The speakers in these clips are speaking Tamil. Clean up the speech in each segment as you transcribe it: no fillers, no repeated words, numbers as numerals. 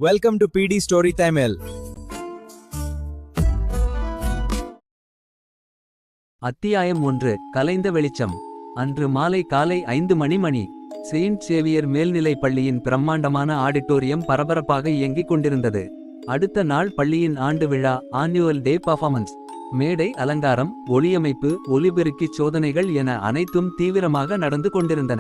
Welcome to PD Story Tamil. அத்தியாயம் 1 கலைந்த வெளிச்சம். அன்று மாலை காலை 5 மணி. செயின்ட் சேவியர் மேல்நிலைப் பள்ளியின் பிரம்மாண்டமான ஆடிட்டோரியம் பரபரப்பாக இயங்கிக் கொண்டிருந்தது. அடுத்த நாள் பள்ளியின் ஆண்டு விழா, ஆனுவல் டே பர்ஃபார்மன்ஸ். மேடை அலங்காரம், ஒளியமைப்பு, ஒலிபெருக்கி சோதனைகள் என அனைத்தும் தீவிரமாக நடந்து கொண்டிருந்தன.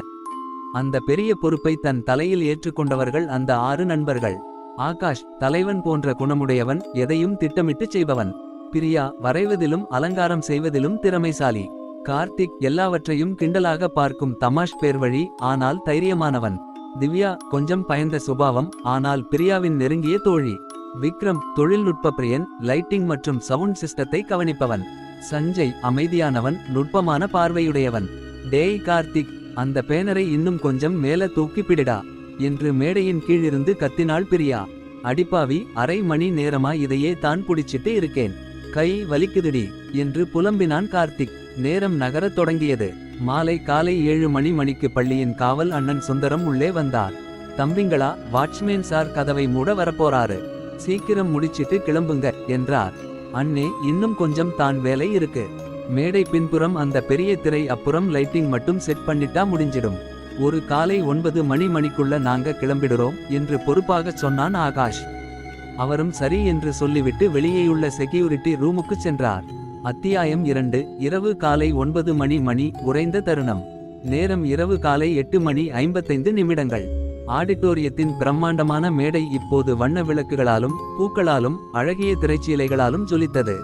அந்த பெரிய பொறுப்பை தன் தலையில் ஏற்றுக்கொண்டவர்கள் அந்த 6 நண்பர்கள். ஆகாஷ் தலைவன் போன்ற குணமுடையவன், எதையும் திட்டமிட்டு செய்பவன். பிரியா வரைவதிலும் அலங்காரம் செய்வதிலும் திறமைசாலி. கார்த்திக் எல்லாவற்றையும் கிண்டலாக பார்க்கும் தமாஷ் பேர்வழி, ஆனால் தைரியமானவன். திவ்யா கொஞ்சம் பயந்த சுபாவம், ஆனால் பிரியாவின் நெருங்கிய தோழி. விக்ரம் தொழில்நுட்ப பிரியன், லைட்டிங் மற்றும் சவுண்ட் சிஸ்டத்தை கவனிப்பவன். சஞ்சய் அமைதியானவன், நுட்பமான பார்வையுடையவன். டேய் கார்த்திக், அந்த பேனரை இன்னும் கொஞ்சம் மேல தூக்கி பிடிடா என்று மேடையின் கீழிருந்து கத்தினாள் பிரியா. அடிப்பாவி, அரை மணி நேரமா இதையே தான் புடிச்சிட்டு இருக்கேன், கை வலிக்குதுடி என்று புலம்பினான் கார்த்திக். நேரம் நகரத் தொடங்கியது. மாலை காலை 7 மணிக்கு பள்ளியின் காவல் அண்ணன் சுந்தரம் உள்ளே வந்தார். தம்பிங்களா, வாட்ச்மேன் சார் கதவை மூட வரப்போறாரு, சீக்கிரம் முடிச்சிட்டு கிளம்புங்க என்றார். அண்ணே, இன்னும் கொஞ்சம் தான் வேலை இருக்கு. மேடை பின்புறம் அந்த பெரிய திரை, அப்புறம் லைட்டிங் மட்டும் செட் பண்ணிட்டா முடிஞ்சிடும். ஒரு காலை 9 மணிக்குள்ள நாங்க கிளம்பிடுறோம் என்று பொறுப்பாக சொன்னான் ஆகாஷ். அவரும் சரி என்று சொல்லிவிட்டு வெளியேயுள்ள செக்யூரிட்டி ரூமுக்கு சென்றார். அத்தியாயம் 2 இரவு காலை 9 மணி. உறைந்த தருணம். நேரம் இரவு காலை 8:55. ஆடிட்டோரியத்தின் பிரம்மாண்டமான மேடை இப்போது வண்ண விளக்குகளாலும் பூக்களாலும் அழகிய திரைச்சீலைகளாலும் ஜொலித்தது.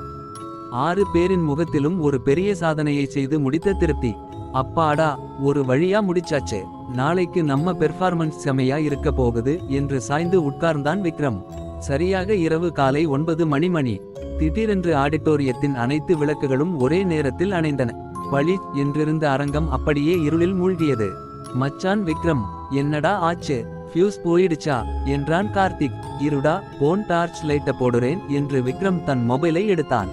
6 பேரின் முகத்திலும் ஒரு பெரிய சாதனையை செய்து முடித்த திருப்தி. அப்பாடா, ஒரு வழியா முடிச்சாச்சு, நாளைக்கு நம்ம பெர்ஃபார்மன்ஸ் செமையா இருக்க போகுது என்று சாய்ந்து உட்கார்ந்தான் விக்ரம். சரியாக இரவு காலை 9 மணி. திடீரென்று ஆடிட்டோரியத்தின் அனைத்து விளக்குகளும் ஒரே நேரத்தில் அணைந்தன. பளி என்றிருந்த அரங்கம் அப்படியே இருளில் மூழ்கியது. மச்சான் விக்ரம், என்னடா ஆச்சு, ஃபியூஸ் போயிடுச்சா என்றான் கார்த்திக். இருடா, போன் டார்ச் லைட்ட போடுறேன் என்று விக்ரம் தன் மொபைலை எடுத்தான்.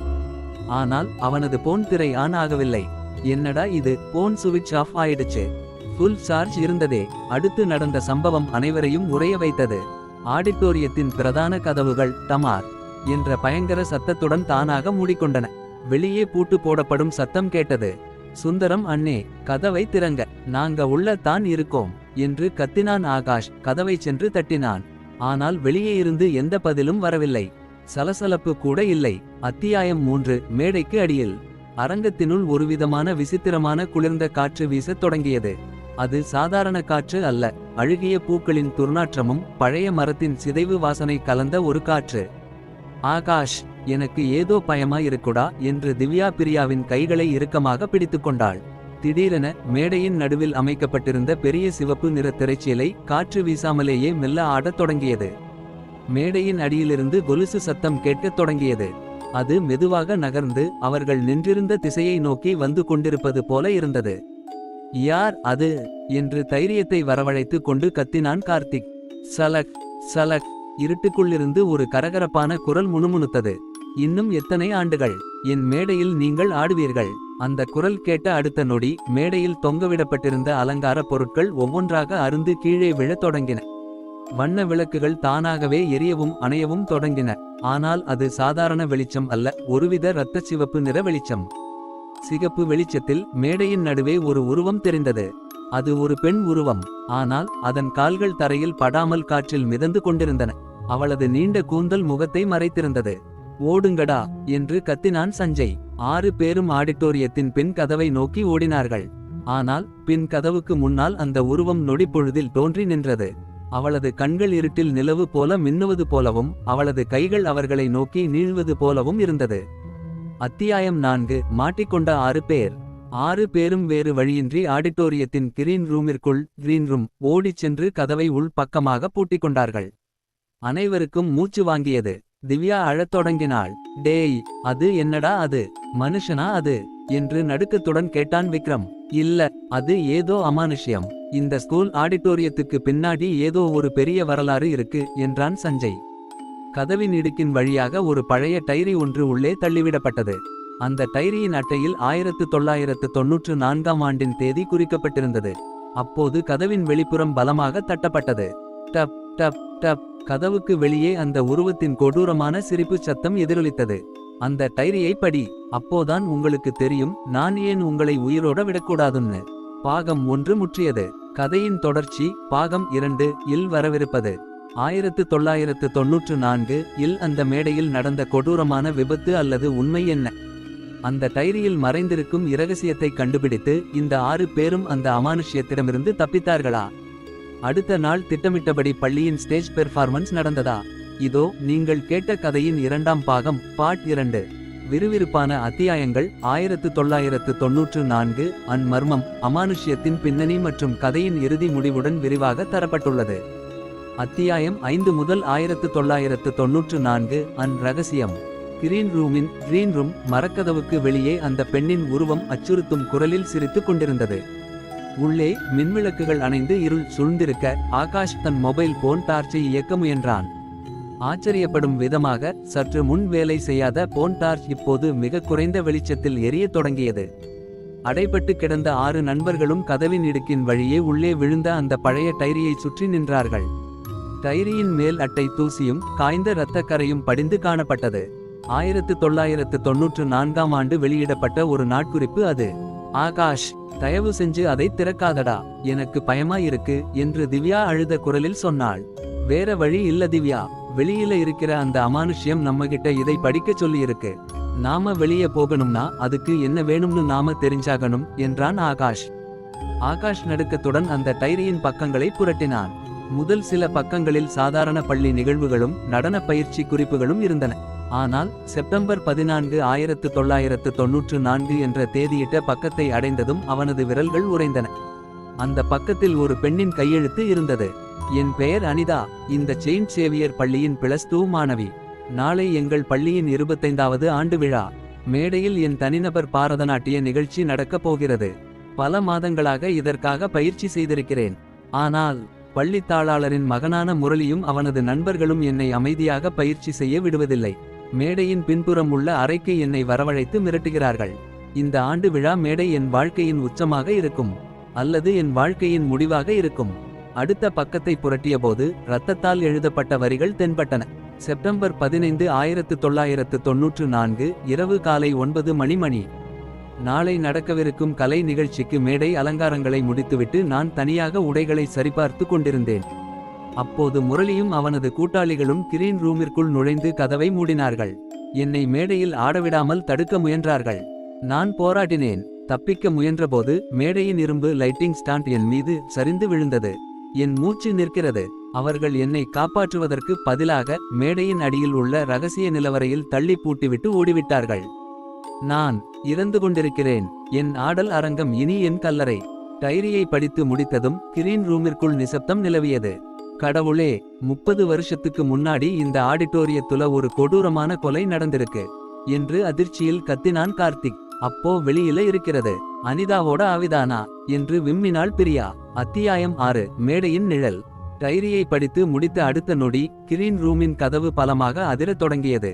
ஆனால் அவனது போன் திரை ஆன் ஆகவில்லை. என்னடா இது, போன் சுவிட்ச் ஆஃப் ஆயிடுச்சு. ஃபுல் சார்ஜ் இருந்ததே. அடுத்து நடந்த சம்பவம் அனைவரையும் உறைய வைத்தது. ஆடிட்டோரியத்தின் பிரதான கதவுகள் டமார் என்ற பயங்கர சத்தத்துடன் தானாக மூடிக்கொண்டன. வெளியே பூட்டு போடப்படும் சத்தம் கேட்டது. சுந்தரம், அண்ணே கதவை திறங்க, நாங்க உள்ள தான் இருக்கோம் என்று கத்தினான் ஆகாஷ். கதவை சென்று தட்டினான். ஆனால் வெளியே இருந்து எந்த பதிலும் வரவில்லை. சலசலப்பு கூட இல்லை. அத்தியாயம் 3 மேடைக்கு அடியில். அரங்கத்தினுள் ஒருவிதமான விசித்திரமான குளிர்ந்த காற்று வீசத் தொடங்கியது. அது சாதாரண காற்று அல்ல, அழுகிய பூக்களின் துர்நாற்றமும் பழைய மரத்தின் சிதைவு வாசனை கலந்த ஒரு காற்று. ஆகாஷ், எனக்கு ஏதோ பயமா இருக்குடா என்று திவ்யா பிரியாவின் கைகளை இறுக்கமாக பிடித்துக்கொண்டாள். திடீரென மேடையின் நடுவில் அமைக்கப்பட்டிருந்த பெரிய சிவப்பு நிற திரைச்சீலை காற்று வீசாமலேயே மெல்ல ஆடத் தொடங்கியது. மேடையின் அடியிலிருந்து கொலுசு சத்தம் கேட்கத் தொடங்கியது. அது மெதுவாக நகர்ந்து அவர்கள் நின்றிருந்த திசையை நோக்கி வந்து கொண்டிருப்பது போல இருந்தது. யார் அது என்று தைரியத்தை வரவழைத்து கொண்டு கத்தினான் கார்த்திக். சலக் சலக். இருட்டுக்குள்ளிருந்து ஒரு கரகரப்பான குரல் முணுமுணுத்தது. இன்னும் எத்தனை ஆண்டுகள் என் மேடையில் நீங்கள் ஆடுவீர்கள்? அந்த குரல் கேட்ட அடுத்த நொடி மேடையில் தொங்கவிடப்பட்டிருந்த அலங்கார பொருட்கள் ஒவ்வொன்றாக அருந்து கீழே விழத் தொடங்கின. வண்ண விளக்குகள் தானாகவே எரியவும் அணையவும் தொடங்கின. ஆனால் அது சாதாரண வெளிச்சம் அல்ல, ஒருவித இரத்த சிவப்பு நிற வெளிச்சம். சிகப்பு வெளிச்சத்தில் மேடையின் நடுவே ஒரு உருவம் தெரிந்தது. அது ஒரு பெண் உருவம். ஆனால் அதன் கால்கள் தரையில் படாமல் காற்றில் மிதந்து கொண்டிருந்தன. அவளது நீண்ட கூந்தல் முகத்தை மறைத்திருந்தது. ஓடுங்கடா என்று கத்தினான் சஞ்சய். 6 பேரும் ஆடிட்டோரியத்தின் பின் கதவை நோக்கி ஓடினார்கள். ஆனால் பின் கதவுக்கு முன்னால் அந்த உருவம் நொடிப்பொழுதில் தோன்றி நின்றது. அவளது கண்கள் இருட்டில் நிலவு போல மின்னுவது போலவும் அவளது கைகள் அவர்களை நோக்கி நீழ்வது போலவும் இருந்தது. அத்தியாயம் 4 மாட்டிக்கொண்ட 6 பேர். 6 பேரும் வேறு வழியின்றி ஆடிட்டோரியத்தின் கிரீன் ரூம் ஓடிச் சென்று கதவை உள் பக்கமாக பூட்டிக்கொண்டார்கள். அனைவருக்கும் மூச்சு வாங்கியது. திவ்யா அழத் தொடங்கினாள். டேய், அது என்னடா, அது மனுஷனா அது என்று நடுக்கத்துடன் கேட்டான் விக்ரம். இல்ல, அது ஏதோ அமானுஷ்யம். இந்த ஸ்கூல் ஆடிட்டோரியத்துக்கு பின்னாடி ஏதோ ஒரு பெரிய வரலாறு இருக்கு என்றான் சஞ்சய். கதவின் இடுக்கின் வழியாக ஒரு பழைய டைரி ஒன்று உள்ளே தள்ளிவிடப்பட்டது. அந்த டைரியின் அட்டையில் 1994 ஆண்டின் தேதி குறிக்கப்பட்டிருந்தது. அப்போது கதவின் வெளிப்புறம் பலமாக தட்டப்பட்டது. Dub dub dub. கதவுக்கு வெளியே அந்த உருவத்தின் கொடூரமான சிரிப்புச் சத்தம் எதிரொலித்தது. அந்த டைரியை படி. அப்போதான் உங்களுக்கு தெரியும் நான் ஏன் உங்களை உயிரோட விடக்கூடாதுன்னு. பாகம் 1 முற்றியது. கதையின் தொடர்ச்சி பாகம் 2 இல் வரவிருப்பது. 1994 இல் அந்த மேடையில் நடந்த கொடூரமான விபத்து அல்லது உண்மை என்ன? அந்த டைரியில் மறைந்திருக்கும் இரகசியத்தை கண்டுபிடித்து இந்த 6 பேரும் அந்த அமானுஷ்யத்திடமிருந்து தப்பித்தார்களா? அடுத்த நாள் திட்டமிட்டபடி பள்ளியின் ஸ்டேஜ் பெர்ஃபார்மன்ஸ் நடந்ததா? இதோ நீங்கள் கேட்ட கதையின் 2ஆம் பாகம் பார்ட் 2. விறுவிறுப்பான அத்தியாயங்கள். 1994 மர்மம், அமானுஷ்யத்தின் பின்னணி மற்றும் கதையின் இறுதி முடிவுடன் விரிவாக தரப்பட்டுள்ளது. அத்தியாயம் 5 முதல் 1994 ரகசியம். கிரீன் ரூம் மரக்கதவுக்கு வெளியே அந்த பெண்ணின் உருவம் அச்சுறுத்தும் குரலில் சிரித்துக் கொண்டிருந்தது. உள்ளே மின்விளக்குகள் அணைந்து இருள் சூழ்ந்திருக்க ஆகாஷ் தன் மொபைல் போன் டார்ச்சை இயக்க முயன்றான். ஆச்சரியப்படும் விதமாக சற்று முன் வேலை செய்யாத போன் டார்ச் இப்போது மிக குறைந்த வெளிச்சத்தில் எரியத் தொடங்கியது. அடைபட்டு கிடந்த 6 நண்பர்களும் கதவின் இடுக்கின் வழியே உள்ளே விழுந்த அந்த பழைய டைரியை சுற்றி நின்றார்கள். டைரியின் மேல் அட்டை தூசியும் காய்ந்த இரத்தக்கரையும் படிந்து காணப்பட்டது. 1994ஆம் ஆண்டு வெளியிடப்பட்ட ஒரு நாட்குறிப்பு அது. ஆகாஷ், தயவு செஞ்சு அதை திறக்காதடா, எனக்கு பயமா இருக்கு என்று திவ்யா அழுத குரலில் சொன்னாள். வேற வழி இல்ல திவ்யா, வெளியில இருக்கிற அந்த அமானுஷ்யம் நம்மகிட்ட இதை படிக்க சொல்லி இருக்கு. நாம வெளியே போகணும்னா அதுக்கு என்ன வேணும்னு நாம தெரிஞ்சாகணும் என்றான் ஆகாஷ். ஆகாஷ் நடுக்கத்துடன் அந்த டைரியின் பக்கங்களை புரட்டினான். முதல் சில பக்கங்களில் சாதாரண பள்ளி நிகழ்வுகளும் நடன பயிற்சி குறிப்புகளும் இருந்தன. ஆனால் செப்டம்பர் 14 1994 என்ற தேதியிட்ட பக்கத்தை அடைந்ததும் அவனது விரல்கள் உறைந்தன. அந்த பக்கத்தில் ஒரு பெண்ணின் கையெழுத்து இருந்தது. என் பெயர் அனிதா, இந்த செயின்ட் சேவியர் பள்ளியின் +2 மாணவி. நாளை எங்கள் பள்ளியின் 25வது ஆண்டு விழா. மேடையில் என் தனிநபர் பாரதநாட்டிய நிகழ்ச்சி நடக்கப் போகிறது. பல மாதங்களாக இதற்காக பயிற்சி செய்திருக்கிறேன். ஆனால் பள்ளி தாளாளரின் மகனான முரளியும் அவனது நண்பர்களும் என்னை அமைதியாக பயிற்சி செய்ய விடுவதில்லை. மேடையின் பின்புறம் உள்ள அறைக்கு என்னை வரவழைத்து மிரட்டுகிறார்கள். இந்த ஆண்டு விழா மேடை என் வாழ்க்கையின் உச்சமாக இருக்கும், அல்லது என் வாழ்க்கையின் முடிவாக இருக்கும். அடுத்த பக்கத்தை புரட்டியபோது இரத்தத்தால் எழுதப்பட்ட வரிகள் தென்பட்டன. செப்டம்பர் 15 1994 இரவு காலை 9 மணி. நாளை நடக்கவிருக்கும் கலை நிகழ்ச்சிக்கு மேடை அலங்காரங்களை முடித்துவிட்டு நான் தனியாக உடைகளை சரிபார்த்து கொண்டிருந்தேன். அப்போது முரளியும் அவனது கூட்டாளிகளும் கிரீன் ரூமிற்குள் நுழைந்து கதவை மூடினார்கள். என்னை மேடையில் ஆடவிடாமல் தடுக்க முயன்றார்கள். நான் போராடினேன். தப்பிக்க முயன்றபோது மேடையின் இரும்பு லைட்டிங் ஸ்டாண்ட் என் மீது சரிந்து விழுந்தது. என் மூச்சு நிற்கிறது. அவர்கள் என்னை காப்பாற்றுவதற்கு பதிலாக மேடையின் அடியில் உள்ள ரகசிய நிலவரையில் தள்ளி பூட்டிவிட்டு ஓடிவிட்டார்கள். நான் இறந்து கொண்டிருக்கிறேன். என் ஆடல் அரங்கம் இனி என் கல்லறை. டைரியை படித்து முடித்ததும் கிரீன் ரூமிற்குள் நிசப்தம் நிலவியது. கடவுளே, 30 வருஷத்துக்கு முன்னாடி இந்த ஆடிட்டோரியத்துல ஒரு கொடூரமான கொலை நடந்திருக்கு என்று அதிர்ச்சியில் கத்தினான் கார்த்திக். அப்போ வெளியில இருக்கிறது அனிதாவோட ஆவிதானா என்று விம்மினாள் பிரியா. அத்தியாயம் 6 மேடையின் நிழல். டைரியை படித்து முடித்த அடுத்த நொடி கிரீன் ரூமின் கதவு பலமாக அதிரத் தொடங்கியது.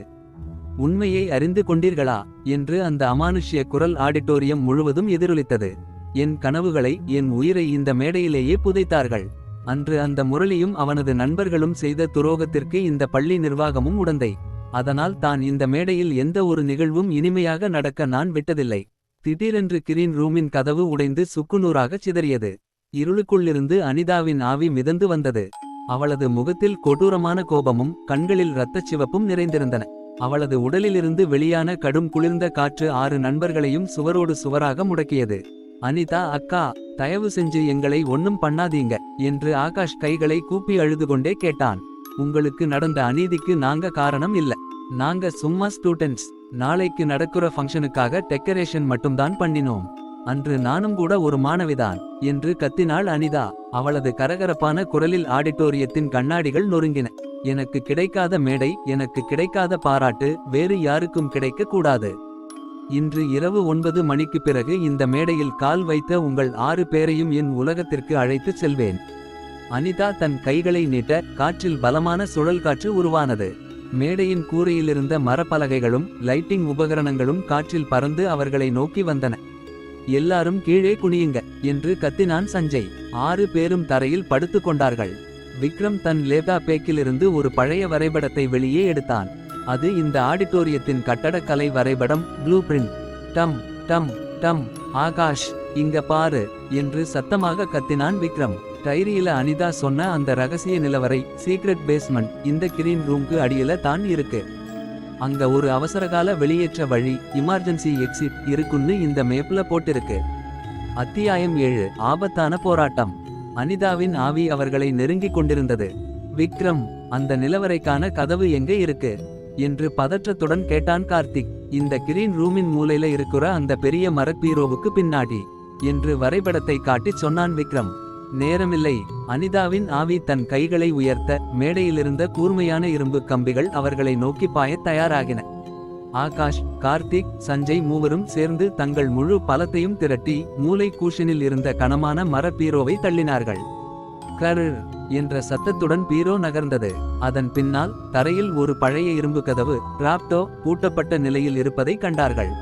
உண்மையை அறிந்து கொண்டீர்களா என்று அந்த அமானுஷ்ய குரல் ஆடிட்டோரியம் முழுவதும் எதிரொலித்தது. என் கனவுகளை, என் உயிரை இந்த மேடையிலேயே புதைத்தார்கள். அன்று அந்த முரளியும் அவனது நண்பர்களும் செய்த துரோகத்திற்கு இந்த பள்ளி நிர்வாகமும் உடந்தை. அதனால் தான் இந்த மேடையில் எந்த ஒரு நிகழ்வும் இனிமையாக நடக்க நான் விட்டதில்லை. திடீரென்று கிரீன் ரூமின் கதவு உடைந்து சுக்குநூறாகச் சிதறியது. இருளுக்குள்ளிருந்து அனிதாவின் ஆவி மிதந்து வந்தது. அவளது முகத்தில் கொடூரமான கோபமும் கண்களில் இரத்தச் சிவப்பும் நிறைந்திருந்தன. அவளது உடலிலிருந்து வெளியான கடும் குளிர்ந்த காற்று 6 நண்பர்களையும் சுவரோடு சுவராக முடக்கியது. அனிதா அக்கா, தயவு செஞ்சு எங்களை ஒன்னும் பண்ணாதீங்க என்று ஆகாஷ் கைகளை கூப்பி அழுது கொண்டே கேட்டான். உங்களுக்கு நடந்த அநீதிக்கு நாங்க காரணம் இல்ல. நாங்க சும்மா ஸ்டூடெண்ட்ஸ். நாளைக்கு நடக்கிற ஃபங்க்ஷனுக்காக டெக்கரேஷன் மட்டும்தான் பண்ணினோம். அன்று நானும் கூட ஒரு மாணவிதான் என்று கத்தினாள் அனிதா. அவளது கரகரப்பான குரலில் ஆடிட்டோரியத்தின் கண்ணாடிகள் நொறுங்கின. எனக்கு கிடைக்காத மேடை, எனக்கு கிடைக்காத பாராட்டு வேறு யாருக்கும் கிடைக்க கூடாது. இன்று இரவு 9 மணிக்கு பிறகு இந்த மேடையில் கால் வைத்த உங்கள் 6 பேரையும் என் உலகத்திற்கு அழைத்துச் செல்வேன். அனிதா தன் கைகளை நீட்ட காற்றில் பலமான சுழல் காற்று உருவானது. மேடையின் கூரையிலிருந்த மரப்பலகைகளும் லைட்டிங் உபகரணங்களும் காற்றில் பறந்து அவர்களை நோக்கி வந்தன. எல்லாரும் கீழே குனியுங்க என்று கத்தினான் சஞ்சய். 6 பேரும் தரையில் படுத்து கொண்டார்கள். விக்ரம் தன் லேப்டாப்பிலிருந்து ஒரு பழைய வரைபடத்தை வெளியே எடுத்தான். அது இந்த ஆடிட்டோரியத்தின் கட்டடக்கலை வரைபடம், ப்ளூ பிரிண்ட். டம் டம் டம். ஆகாஷ், இங்க பாரு என்று சத்தமாக கத்தினான் விக்ரம். டைரியில அனிதா சொன்ன அந்த ரகசிய நிலவரை, சீக்ரெட் பேஸ்மெண்ட், இந்த கிரீன் ரூம்க்கு அடியில தான் இருக்கு. அங்க ஒரு அவசரகால வெளியேற்ற வழி, எமர்ஜென்சி எக்ஸிட் இருக்குன்னு இந்த மேப்ல போட்டிருக்கு. அத்தியாயம் 7, ஆபத்தான போராட்டம். அனிதாவின் ஆவி அவர்களை நெருங்கிக் கொண்டிருந்தது. விக்ரம், அந்த நிலவரைக்கான கதவு எங்க இருக்கு என்று பதற்றத்துடன் கேட்டான் கார்த்திக். இந்த கிரீன் ரூமின் மூலையில இருக்கிற அந்த பெரிய மரப்பீரோவுக்கு பின்னாடி என்று வரைபடத்தை காட்டிச் சொன்னான் விக்ரம். நேரமில்லை. அனிதாவின் ஆவி தன் கைகளை உயர்த்த மேடையிலிருந்த கூர்மையான இரும்பு கம்பிகள் அவர்களை நோக்கி பாயத் தயாராகின. ஆகாஷ், கார்த்திக், சஞ்சய் மூவரும் சேர்ந்து தங்கள் முழு பலத்தையும் திரட்டி மூலை கூஷனில் இருந்த கனமான மர பீரோவை தள்ளினார்கள். கரு என்ற சத்தத்துடன் பீரோ நகர்ந்தது. அதன் பின்னால் தரையில் ஒரு பழைய இரும்பு கதவு, ராப்டோ, பூட்டப்பட்ட நிலையில் இருப்பதை கண்டார்கள்.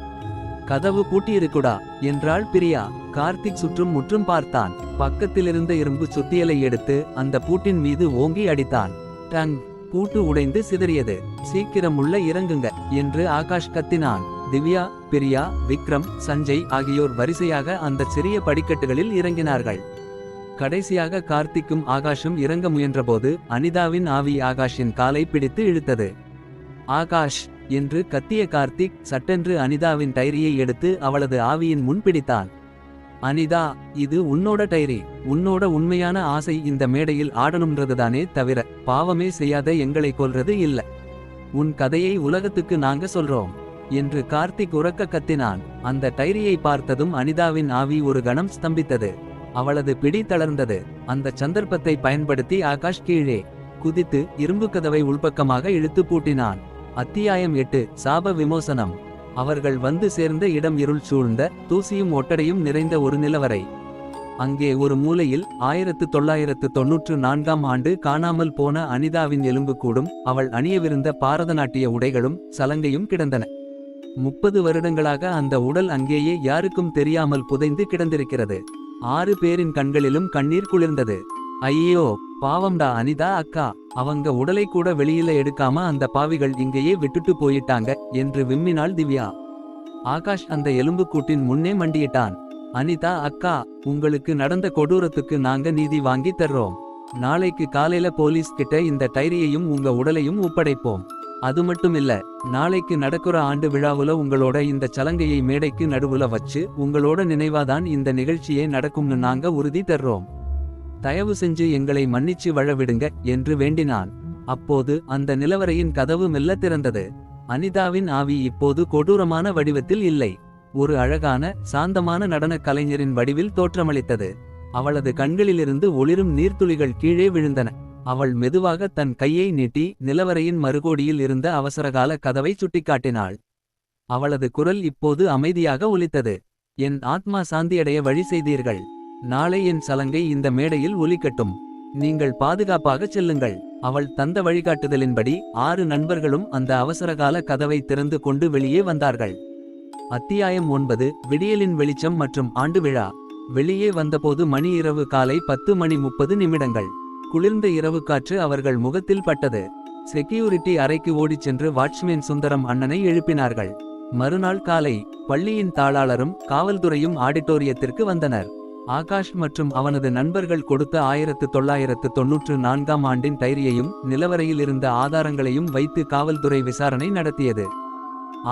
கதவு பூட்டியிருக்குடா என்றாள் பிரியா. கார்த்திக் சுற்றும் முற்றும் பார்த்தான். பக்கத்திலிருந்த இரும்பு சுத்தியலை எடுத்து அந்த பூட்டின் மீது ஓங்கி அடித்தான். டங். பூட்டு உடைந்து சிதறியது. சீக்கிரம் உள்ள இறங்குங்க என்று ஆகாஷ் கத்தினான். திவ்யா, பிரியா, விக்ரம், சஞ்சய் ஆகியோர் வரிசையாக அந்த சிறிய படிக்கட்டுகளில் இறங்கினார்கள். கடைசியாக கார்த்திக்கும் ஆகாஷும் இறங்க முயன்றபோது அனிதாவின் ஆவி ஆகாஷின் காலை பிடித்து இழுத்தது. ஆகாஷ் என்று கத்திய கார்த்திக் சட்டென்று அனிதாவின் டைரியை எடுத்து அவளது ஆவியின் முன் பிடித்தான். அனிதா, இது உன்னோட டைரி. உன்னோட உண்மையான ஆசை இந்த மேடையில் ஆடணும்ன்றதுதானே தவிர பாவமே செய்யாத எங்களை கொல்றது இல்ல. உன் கதையை உலகத்துக்கு நாங்க சொல்றோம் என்று கார்த்திக் உரக்க கத்தினான். அந்த டைரியை பார்த்ததும் அனிதாவின் ஆவி ஒரு கணம் ஸ்தம்பித்தது. அவளது பிடி தளர்ந்தது. அந்த சந்தர்ப்பத்தை பயன்படுத்தி ஆகாஷ் கீழே குதித்து இரும்பு கதவை உள்பக்கமாக இழுத்து பூட்டினான். அத்தியாயம் 8, சாப விமோசனம். அவர்கள் வந்து சேர்ந்த இடம் இருள் சூழ்ந்த, தூசியும் ஒட்டடையும் நிறைந்த ஒரு நிலவரை. அங்கே ஒரு மூலையில் 1994ஆம் ஆண்டு காணாமல் போன அனிதாவின் எலும்புக்கூடும் அவள் அணியவிருந்த பாரதநாட்டிய உடைகளும் சலங்கையும் கிடந்தன. 30 வருடங்களாக அந்த உடல் அங்கேயே யாருக்கும் தெரியாமல் புதைந்து கிடந்திருக்கிறது. 6 பேரின் கண்களிலும் கண்ணீர் குளிர்ந்தது. ஐயோ, பாவம்டா அனிதா அக்கா, அவங்க உடலை கூட வெளியில எடுக்காம அந்த பாவிகள் இங்கேயே விட்டுட்டு போயிட்டாங்க என்று விம்மினாள் திவ்யா. ஆகாஷ் அந்த எலும்புக்கூட்டின் முன்னே மண்டியிட்டான். அனிதா அக்கா, உங்களுக்கு நடந்த கொடூரத்துக்கு நாங்க நீதி வாங்கி தர்றோம். நாளைக்கு காலையில போலீஸ் கிட்ட இந்த டைரியையும் உங்க உடலையும் ஒப்படைப்போம். அது மட்டும் இல்ல, நாளைக்கு நடக்கிற ஆண்டு விழாவுல உங்களோட இந்த சலங்கையை மேடைக்கு நடுவுல வச்சு உங்களோட நினைவாதான் இந்த நிகழ்ச்சியே நடக்கும்னு நாங்க உறுதி தர்றோம். தயவு செஞ்சு எங்களை மன்னிச்சு வாழ விடுங்க என்று வேண்டினான். அப்போது அந்த நிலவரையின் கதவு மெல்ல திறந்தது. அனிதாவின் ஆவி இப்போது கொடூரமான வடிவத்தில் இல்லை. ஒரு அழகான, சாந்தமான நடனக் கலைஞரின் வடிவில் தோற்றமளித்தது. அவளது கண்களிலிருந்து ஒளிரும் நீர்த்துளிகள் கீழே விழுந்தன. அவள் மெதுவாக தன் கையை நீட்டி நிலவரையின் மறுகோடியில் இருந்த அவசரகால கதவை சுட்டிக்காட்டினாள். அவளது குரல் இப்போது அமைதியாக ஒலித்தது. என் ஆத்மா சாந்தியடைய வழி செய்தீர்கள். நாளை என் சலங்கை இந்த மேடையில் ஒலிக்கட்டும். நீங்கள் பாதுகாப்பாக செல்லுங்கள். அவள் தந்த வழிகாட்டுதலின்படி 6 நண்பர்களும் அந்த அவசரகால கதவை திறந்து கொண்டு வெளியே வந்தார்கள். அத்தியாயம் 9, விடியலின் வெளிச்சம் மற்றும் ஆண்டு விழா. வெளியே வந்தபோது மணி இரவு காலை 10:30. குளிர்ந்த இரவு காற்று அவர்கள் முகத்தில் பட்டது. செக்யூரிட்டி அறைக்கு ஓடிச் சென்று வாட்ச்மேன் சுந்தரம் அண்ணனை எழுப்பினார்கள். மறுநாள் காலை பள்ளியின் தாளாளரும் காவல்துறையும் ஆடிட்டோரியத்திற்கு வந்தனர். ஆகாஷ் மற்றும் அவனது நண்பர்கள் கொடுத்த 1994ஆம் ஆண்டின் டைரியையும் நிலவரையில் இருந்த ஆதாரங்களையும் வைத்து காவல்துறை விசாரணை நடத்தியது.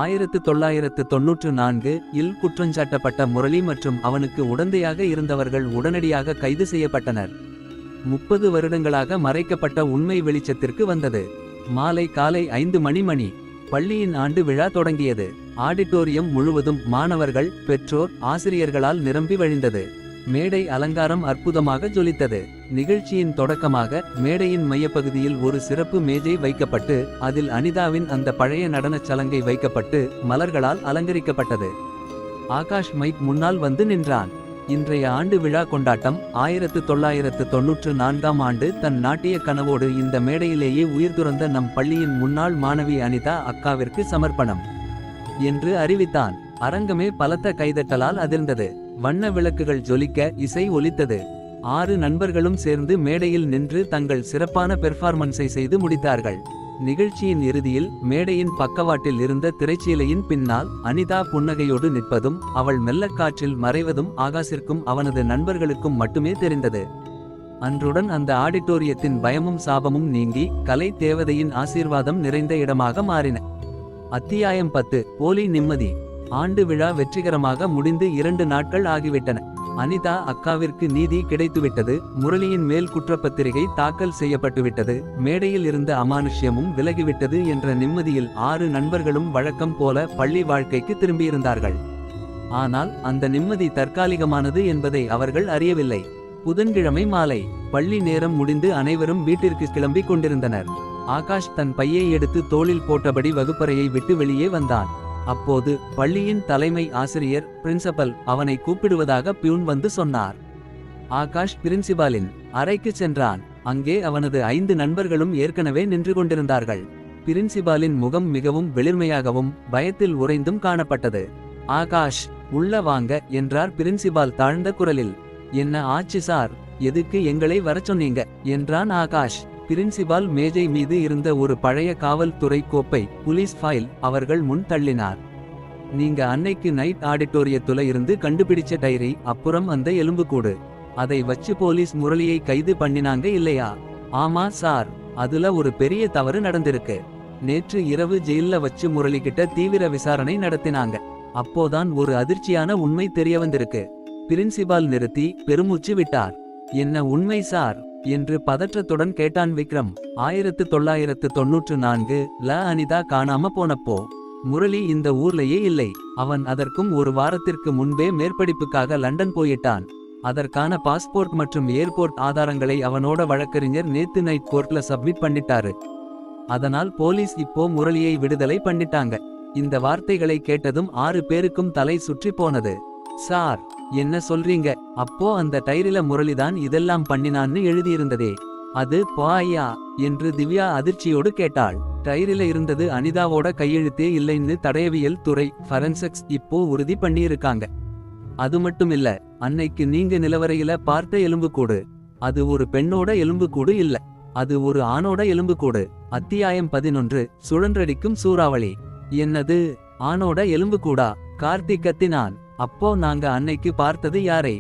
1994 இல் குற்றஞ்சாட்டப்பட்ட முரளி மற்றும் அவனுக்கு உடந்தையாக இருந்தவர்கள் உடனடியாக கைது செய்யப்பட்டனர். 30 வருடங்களாக மறைக்கப்பட்ட உண்மை வெளிச்சத்திற்கு வந்தது. மாலை காலை 5 மணி. பள்ளியின் ஆண்டு விழா தொடங்கியது. ஆடிட்டோரியம் முழுவதும் மாணவர்கள், பெற்றோர், ஆசிரியர்களால் நிரம்பி வழிந்தது. மேடை அலங்காரம் அற்புதமாக ஜொலித்தது. நிகழ்ச்சியின் தொடக்கமாக மேடையின் மையப்பகுதியில் ஒரு சிறப்பு மேஜை வைக்கப்பட்டு அதில் அனிதாவின் அந்த பழைய நடனச் சலங்கை வைக்கப்பட்டு மலர்களால் அலங்கரிக்கப்பட்டது. ஆகாஷ் மைக் முன்னால் வந்து நின்றான். இன்றைய ஆண்டு விழா கொண்டாட்டம் 1994ஆம் ஆண்டு தன் நாட்டிய கனவோடு இந்த மேடையிலேயே உயிர் துறந்த நம் பள்ளியின் முன்னாள் மாணவி அனிதா அக்காவிற்கு சமர்ப்பணம் என்று அறிவித்தான். அரங்கமே பலத்த கைதட்டலால் அதிர்ந்தது. வண்ண விளக்குகள் ஜொலிக்க இசை ஒலித்தது. 6 நண்பர்களும் சேர்ந்து மேடையில் நின்று தங்கள் சிறப்பான பெர்ஃபார்மன்ஸை செய்து முடித்தார்கள். நிகழ்ச்சியின் இறுதியில் மேடையின் பக்கவாட்டில் இருந்த திரைச்சீலையின் பின்னால் அனிதா புன்னகையோடு நிற்பதும் அவள் மெல்லக்காற்றில் மறைவதும் ஆகாஷிற்கும் அவனது நண்பர்களுக்கும் மட்டுமே தெரிந்தது. அன்றுடன் அந்த ஆடிட்டோரியத்தின் பயமும் சாபமும் நீங்கி கலை தேவதையின் ஆசீர்வாதம் நிறைந்த இடமாக மாறின. அத்தியாயம் 10 போலி நிம்மதி. ஆண்டு விழா வெற்றிகரமாக முடிந்து 2 நாட்கள் ஆகிவிட்டன. அனிதா அக்காவிற்கு நீதி கிடைத்துவிட்டது. முரளியின் மேல் குற்றப்பத்திரிகை தாக்கல் செய்யப்பட்டுவிட்டது. மேடையில் இருந்த அமானுஷ்யமும் விலகிவிட்டது என்ற நிம்மதியில் 6 நண்பர்களும் வழக்கம் போல பள்ளி வாழ்க்கைக்கு திரும்பியிருந்தார்கள். ஆனால் அந்த நிம்மதி தற்காலிகமானது என்பதை அவர்கள் அறியவில்லை. புதன்கிழமை மாலை பள்ளி நேரம் முடிந்து அனைவரும் வீட்டிற்கு கிளம்பிக் கொண்டிருந்தனர். ஆகாஷ் தன் பையை எடுத்து தோளில் போட்டபடி வகுப்பறையை விட்டு வெளியே வந்தான். அப்போது பள்ளியின் தலைமை ஆசிரியர் பிரின்சிபல் அவனை கூப்பிடுவதாக பியூன் வந்து சொன்னார். ஆகாஷ் பிரின்சிபாலின் அறைக்கு சென்றான். அங்கே அவனது 5 நண்பர்களும் ஏற்கனவே நின்று கொண்டிருந்தார்கள். பிரின்சிபாலின் முகம் மிகவும் வெளிர்மையாகவும் பயத்தில் உறைந்தும் காணப்பட்டது. ஆகாஷ் உள்ள வாங்க என்றார் பிரின்சிபால் தாழ்ந்த குரலில். என்ன ஆச்சு சார், எதுக்கு எங்களை வரச் சொன்னீங்க என்றான் ஆகாஷ். பிரின்சிபால் மேஜை மீது இருந்த ஒரு பழைய காவல்துறை கோப்பை புலிஸ் ஃபைல் அவர்கள் முன் தள்ளினார். நீங்க அன்னைக்கு நைட் ஆடிட்டோரியத்துல இருந்து கண்டுபிடிச்ச டைரி, அப்புறம் அந்த எலும்புக்கூடு, அதை வச்சு போலீஸ் முரளியை கைது பண்ணினாங்க இல்லையா? ஆமா சார், அதுல ஒரு பெரிய தவறு நடந்திருக்கு. நேற்று இரவு ஜெயில்ல வச்சு முரளி கிட்ட தீவிர விசாரணை நடத்தினாங்க. அப்போதான் ஒரு அதிர்ச்சியான உண்மை தெரிய வந்திருக்கு. பிரின்சிபால் நிறுத்தி பெருமூச்சு விட்டார். என்ன உண்மை சார் என்று பதற்றத்துடன் கேட்டான் விக்ரம். 1994 அனிதா காணாம போனப்போ முரளி இந்த ஊர்லயே இல்லை. அவன் அதற்கும் ஒரு வாரத்திற்கு முன்பே மேற்படிப்புக்காக லண்டன் போயிட்டான். அதற்கான பாஸ்போர்ட் மற்றும் ஏர்போர்ட் ஆதாரங்களை அவனோட வழக்கறிஞர் நேத்து நைட் கோர்ட்ல சப்மிட் பண்ணிட்டாரு. அதனால் போலீஸ் இப்போ முரளியை விடுதலை பண்ணிட்டாங்க. இந்த வார்த்தைகளை கேட்டதும் 6 பேருக்கும் தலை சுற்றி போனது. சார் என்ன சொல்றீங்க? அப்போ அந்த டைரில முரளிதான் இதெல்லாம் பண்ணினான்னு எழுதியிருந்ததே, அது பாயா என்று திவ்யா அதிர்ச்சியோடு கேட்டாள். டைரில இருந்தது அனிதாவோட கையெழுத்தே இல்லைன்னு தடயவியல் துறை ஃபரன்சிக்ஸ் இப்போ உறுதி பண்ணியிருக்காங்க. அது மட்டுமில்ல, அன்னைக்கு நீங்க நிலவரையில பார்த்த எலும்புக்கூடு, அது ஒரு பெண்ணோட எலும்புக்கூடு இல்ல, அது ஒரு ஆணோட எலும்புக்கூடு. அத்தியாயம் 11 சுழன்றடிக்கும் சூறாவளி. என்னது, ஆணோட எலும்புக்கூடா? கார்த்திக் கத்தினான். அப்போ நாங்க அன்னைக்கு பார்த்தது யாரை?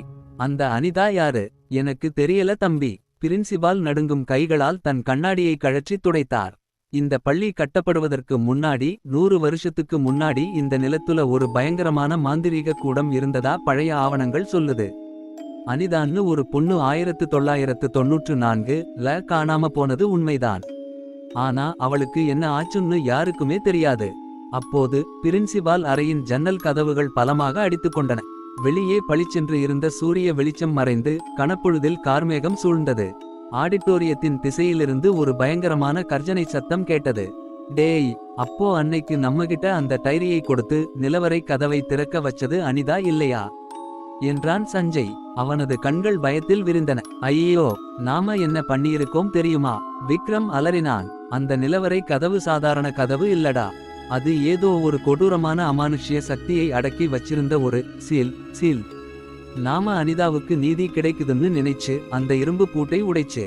அந்த அனிதா யாரு? எனக்கு தெரியல தம்பி. பிரின்சிபால் நடுங்கும் கைகளால் தன் கண்ணாடியை கழற்றி துடைத்தார். இந்த பள்ளி கட்டப்படுவதற்கு முன்னாடி 100 வருஷத்துக்கு முன்னாடி இந்த நிலத்துல ஒரு பயங்கரமான மாந்திரீக கூடம் இருந்ததா பழைய ஆவணங்கள் சொல்லுது. அனிதான்னு ஒரு பொண்ணு 1994 காணாம போனது உண்மைதான். ஆனா அவளுக்கு என்ன ஆச்சுன்னு யாருக்குமே தெரியாது. அப்போது பிரின்சிபால் அறையின் ஜன்னல் கதவுகள் பலமாக அடித்துக் கொண்டன. வெளியே பளிச்சென்று இருந்த சூரிய வெளிச்சம் மறைந்து கனப்பொழுதில் கார்மேகம் சூழ்ந்தது. ஆடிட்டோரியத்தின் திசையிலிருந்து ஒரு பயங்கரமான கர்ஜனை சத்தம் கேட்டது. டேய், அப்போ அன்னைக்கு நம்மகிட்ட அந்த டைரியை கொடுத்து நிலவரை கதவை திறக்க வச்சது அனிதா இல்லையா என்றான் சஞ்சய். அவனது கண்கள் பயத்தில் விரிந்தன. ஐயோ, நாம என்ன பண்ணியிருக்கோம் தெரியுமா? விக்ரம் அலறினான். அந்த நிலவரை கதவு சாதாரண கதவு இல்லடா, அது ஏதோ ஒரு கொடூரமான அமானுஷ்ய சக்தியை அடக்கி வச்சிருந்த ஒரு சீல். நாம அனிதாவுக்கு நீதி கிடைக்குதுன்னு நினைச்சு அந்த இரும்பு பூட்டை உடைச்சு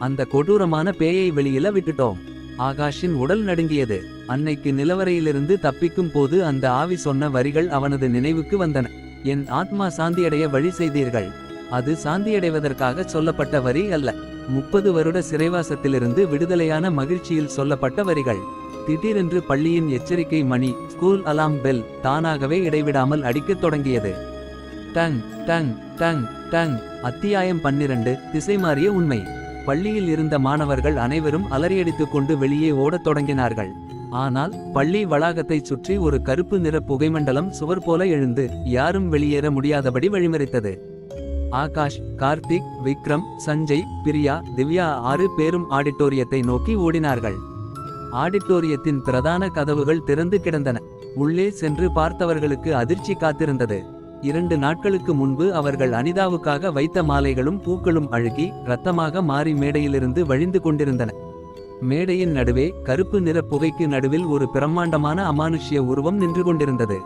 அந்த கொடூரமான பேயை வெளியில விட்டுட்டோம். ஆகாஷின் உடல் நடுங்கியது. அன்னைக்கு நிலவரையிலிருந்து தப்பிக்கும் போது அந்த ஆவி சொன்ன வரிகள் அவனது நினைவுக்கு வந்தன. என் ஆத்மா சாந்தியடைய வழி செய்தீர்கள். அது சாந்தியடைவதற்காக சொல்லப்பட்ட வரி அல்ல. 30 வருட சிறைவாசத்திலிருந்து விடுதலையான மகிழ்ச்சியில் சொல்லப்பட்ட வரிகள். திடீரென்று பள்ளியின் எச்சரிக்கை மணி, ஸ்கூல் அலாம் பெல் தானாகவே இடைவிடாமல் அடிக்கத் தொடங்கியது. Tongue tongue tongue tongue. அத்தியாயம் 12 திசை மாறிய உண்மை. பள்ளியில் இருந்த மாணவர்கள் அனைவரும் அலறியடித்துக் கொண்டு வெளியே ஓடத் தொடங்கினார்கள். ஆனால் பள்ளி வளாகத்தைச் சுற்றி ஒரு கருப்பு நிற புகைமண்டலம் சுவர் போல எழுந்து யாரும் வெளியேற முடியாதபடி வழிமறித்தது. ஆகாஷ், கார்த்திக், விக்ரம், சஞ்சய், பிரியா, திவ்யா 6 பேரும் ஆடிட்டோரியத்தை நோக்கி ஓடினார்கள். ஆடிட்டோரியத்தின் பிரதான கதவுகள் திறந்து கிடந்தன. உள்ளே சென்று பார்த்தவர்களுக்கு அதிர்ச்சி காத்திருந்தது. 2 நாட்களுக்கு முன்பு அவர்கள் அனிதாவுக்காக வைத்த மாலைகளும் பூக்களும் அழுகி இரத்தமாக மாறி மேடையிலிருந்து வழிந்து கொண்டிருந்தன. மேடையின் நடுவே கருப்பு நிற புகைக்கு நடுவில் ஒரு பிரம்மாண்டமான அமானுஷ்ய உருவம் நின்று கொண்டிருந்தது.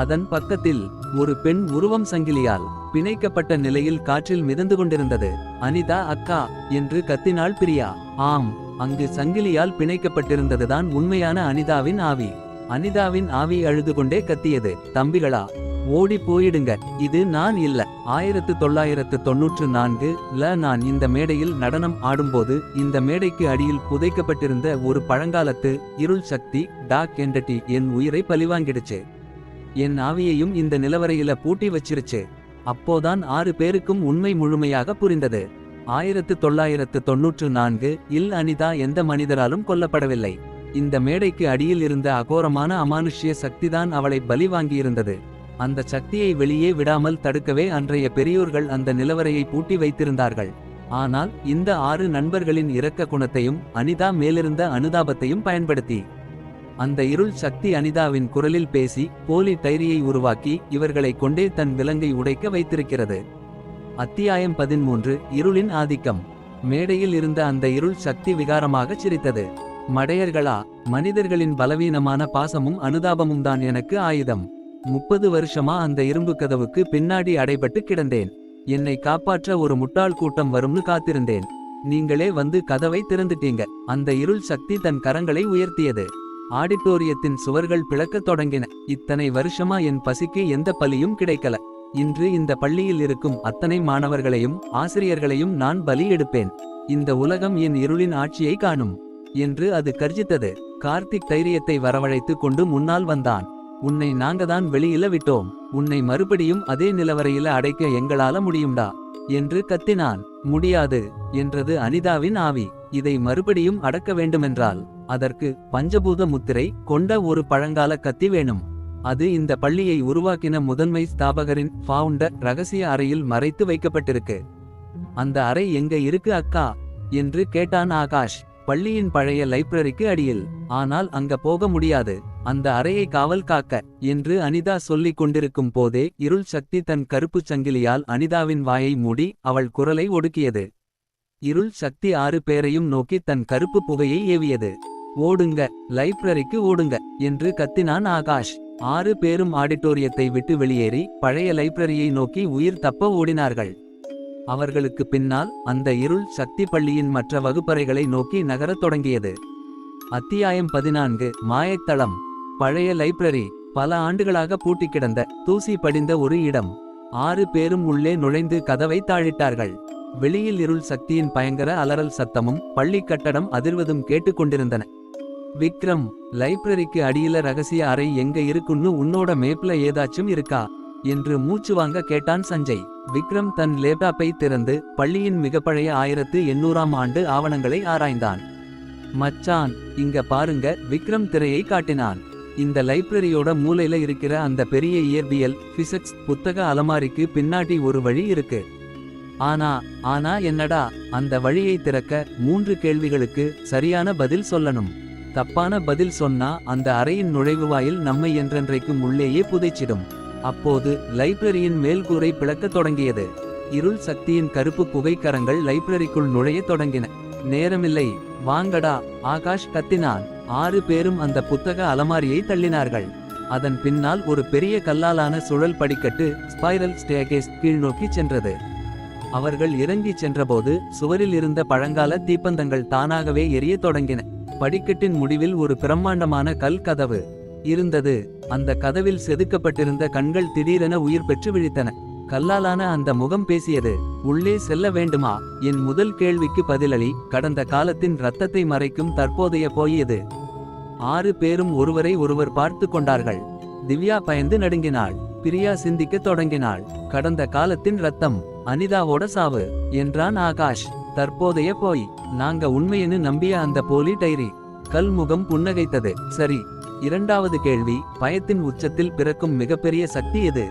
அதன் பக்கத்தில் ஒரு பெண் உருவம் சங்கிலியால் பிணைக்கப்பட்ட நிலையில் காற்றில் மிதந்து கொண்டிருந்தது. அனிதா அக்கா என்று கத்தினாள் பிரியா. ஆம், அங்கு சங்கிலியால் பிணைக்கப்பட்டிருந்ததுதான் உண்மையான அனிதாவின் ஆவி. அனிதாவின் ஆவி அழுது கொண்டே கத்தியது, தம்பிகளா, ஓடி போயிடுங்க, இது நான் இல்ல. 1994ல நான் இந்த மேடையில் நடனம் ஆடும்போது இந்த மேடைக்கு அடியில் புதைக்கப்பட்டிருந்த ஒரு பழங்காலத்து இருள் சக்தி, டார்க் என்டிட்டி என் உயிரை பலிவாங்கிடுச்சு. என் ஆவியையும் இந்த நிலவரையில பூட்டி வச்சிருச்சு. அப்போதான் 6 பேருக்கும் உண்மை முழுமையாக புரிந்தது. 1994இல் அனிதா எந்த மனிதராலும் கொல்லப்படவில்லை. இந்த மேடைக்கு அடியில் இருந்த அகோரமான அமானுஷ்ய சக்திதான் அவளை பலி வாங்கியிருந்தது. அந்த சக்தியை வெளியே விடாமல் தடுக்கவே அன்றைய பெரியோர்கள் அந்த நிலவரையை பூட்டி வைத்திருந்தார்கள். ஆனால் இந்த 6 நண்பர்களின் இரக்க குணத்தையும் அனிதா மேலிருந்த அனுதாபத்தையும் பயன்படுத்தி அந்த இருள் சக்தி அனிதாவின் குரலில் பேசி போலி டைரியை உருவாக்கி இவர்களை கொண்டே தன் விலங்கை உடைக்க வைத்திருக்கிறது. அத்தியாயம் 13. இருளின் ஆதிக்கம். மேடையில் இருந்த அந்த இருள் சக்தி விகாரமாக சிரித்தது. மடையர்களா, மனிதர்களின் பலவீனமான பாசமும் அனுதாபமும் தான் எனக்கு ஆயுதம். 30 வருஷமா அந்த இரும்பு கதவுக்கு பின்னாடி அடைபட்டு கிடந்தேன். என்னை காப்பாற்ற ஒரு முட்டாள் கூட்டம் வரும்னு காத்திருந்தேன். நீங்களே வந்து கதவை திறந்துட்டீங்க. அந்த இருள் சக்தி தன் கரங்களை உயர்த்தியது. ஆடிட்டோரியத்தின் சுவர்கள் பிளக்கத் தொடங்கின. இத்தனை வருஷமா என் பசிக்கு எந்த பலியும் கிடைக்கல. இன்று இந்த பள்ளியில் இருக்கும் அத்தனை மாணவர்களையும் ஆசிரியர்களையும் நான் பலி எடுப்பேன். இந்த உலகம் என் இருளின் ஆட்சியை காணும் என்று அது கர்ஜித்தது. கார்த்திக் தைரியத்தை வரவழைத்து கொண்டு முன்னால் வந்தான். உன்னை நாங்கதான் வெளியில விட்டோம். உன்னை மறுபடியும் அதே நிலவரையில அடைக்க எங்களால முடியும்டா என்று கத்தினான். முடியாது என்றது அனிதாவின் ஆவி. இதை மறுபடியும் அடக்க வேண்டுமென்றால் அதற்கு பஞ்சபூத முத்திரை கொண்ட ஒரு பழங்கால கத்தி வேணும். அது இந்த பள்ளியை உருவாக்கின முதன்மை ஸ்தாபகரின் ஃபவுண்டர் ரகசிய அறையில் மறைத்து வைக்கப்பட்டிருக்கு. அந்த அறை எங்க இருக்கு அக்கா என்று கேட்டான் ஆகாஷ். பள்ளியின் பழைய லைப்ரரிக்கு அடியில். ஆனால் அங்க போக முடியாது. அந்த அறையை காவல் காக்க என்று அனிதா சொல்லிக் கொண்டிருக்கும் போதே இருள் சக்தி தன் கருப்பு சங்கிலியால் அனிதாவின் வாயை மூடி அவள் குரலை ஒடுக்கியது. இருள் சக்தி 6 பேரையும் நோக்கி தன் கருப்பு புகையை ஏவியது. ஓடுங்க, லைப்ரரிக்கு ஓடுங்க என்று கத்தினான் ஆகாஷ். 6 பேரும் ஆடிட்டோரியத்தை விட்டு வெளியேறி பழைய லைப்ரரியை நோக்கி உயிர் தப்ப ஓடினார்கள். அவர்களுக்கு பின்னால் அந்த இருள் சக்தி பள்ளியின் மற்ற வகுப்பறைகளை நோக்கி நகரத் தொடங்கியது. அத்தியாயம் 14. மாயத்தளம். பழைய லைப்ரரி பல ஆண்டுகளாக பூட்டி கிடந்த தூசி படிந்த ஒரு இடம். 6 பேரும் உள்ளே நுழைந்து கதவை தாழிட்டார்கள். வெளியில் இருள் சக்தியின் பயங்கர அலறல் சத்தமும் பள்ளி கட்டடம் அதிர்வதும் கேட்டுக்கொண்டிருந்தன. விக்ரம், லைப்ரரிக்கு அடியில ரகசிய அறை எங்க இருக்குன்னு உன்னோட மேப்ல ஏதாச்சும் இருக்கா என்று மூச்சு வாங்க கேட்டான் சஞ்சய். விக்ரம் தன் லேப்டாப்பை திறந்து பள்ளியின் மிக பழைய 1800ஆம் ஆண்டு ஆவணங்களை ஆராய்ந்தான். மச்சான், இங்க பாருங்க. விக்ரம் திரையை காட்டினான். இந்த லைப்ரரியோட மூலையில இருக்கிற அந்த பெரிய இயற்பியல் பிசிக்ஸ் புத்தக அலமாரிக்கு பின்னாடி ஒரு வழி இருக்கு. ஆனா என்னடா? அந்த வழியை திறக்க 3 கேள்விகளுக்கு சரியான பதில் சொல்லணும். தப்பான பதில் சொன்னா அந்த அறையின் நுழைவுவாயில் நம்மை என்றென்றைக்கும் உள்ளேயே புதைச்சிடும். அப்போது லைப்ரரியின் மேல்கூரை பிளக்கத் தொடங்கியது. இருள் சக்தியின் கருப்பு புகைக்கரங்கள் லைப்ரரிக்குள் நுழைய தொடங்கின. நேரமில்லை, வாங்கடா, ஆகாஷ் கத்தினான். 6 பேரும் அந்த புத்தக அலமாரியை தள்ளினார்கள். அதன் பின்னால் ஒரு பெரிய கல்லாலான சுழல் படிக்கட்டு ஸ்பைரல் ஸ்டேர்கேஸ் கீழ்நோக்கி சென்றது. அவர்கள் இறங்கி சென்றபோது சுவரில் இருந்த பழங்கால தீப்பந்தங்கள் தானாகவே எரிய தொடங்கின. படிக்கட்டின் முடிவில் ஒரு பிரம்மாண்டமான கல் கதவு இருந்தது. அந்த கதவில் செதுக்கப்பட்டிருந்த கண்கள் திடீரென உயிர் பெற்று விழித்தன. கல்லாலான அந்த முகம் பேசியது. உள்ளே செல்ல வேண்டுமா? என் முதல் கேள்விக்கு பதிலளி. கடந்த காலத்தின் இரத்தத்தை மறைக்கும் தற்போதைய போயது. 6 பேரும் ஒருவரை ஒருவர் பார்த்து கொண்டார்கள். திவ்யா பயந்து நடுங்கினாள். பிரியா சிந்திக்க தொடங்கினாள். கடந்த காலத்தின் இரத்தம், அனிதாவோட சாவு என்றான் ஆகாஷ். தற்போதைய போய், நாங்க உண்மையென்னு நம்பிய அந்த போலி டைரி. கல்முகம் புன்னகைத்தது. சரி, 2வது கேள்வி, பயத்தின் உச்சத்தில் பிறக்கும் மிகப்பெரிய சக்தி எது?